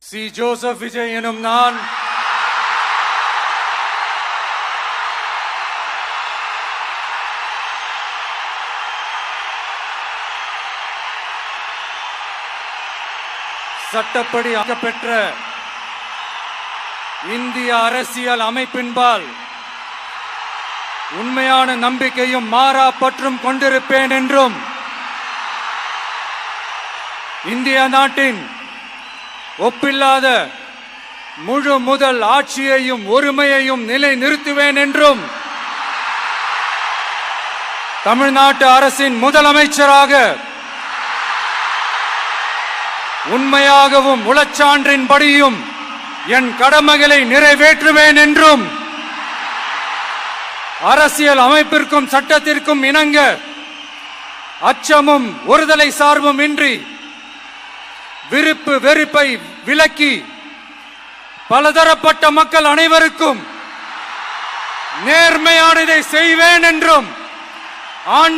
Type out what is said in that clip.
C Joseph Vijay எனும் நான் சட்டப்படி பெற்ற இந்திய அரசியல் அமைப்பின்பால் உண்மையான நம்பிக்கையும் மாறா பற்றும் கொண்டிருப்பேன் என்றும் இந்திய நாட்டின் ஒப்பில்லாத முழு முதல் ஆட்சியையும் ஒருமையையும் நிலை நிறுத்துவேன் என்றும் தமிழ்நாட்டு அரசின் முதலமைச்சராக உண்மையாகவும் உளச்சான்றின்படியும் என் கடமைகளை நிறைவேற்றுவேன் என்றும் அரசியல் அமைப்பிற்கும் சட்டத்திற்கும் இணங்க அச்சமும் ஒருதலை சார்பும் இன்றி விருப்பு வெறுப்பை விலக்கி பலதரப்பட்ட மக்கள் அனைவருக்கும் நேர்மையானதை செய்வேன் என்றும் ஆண்டு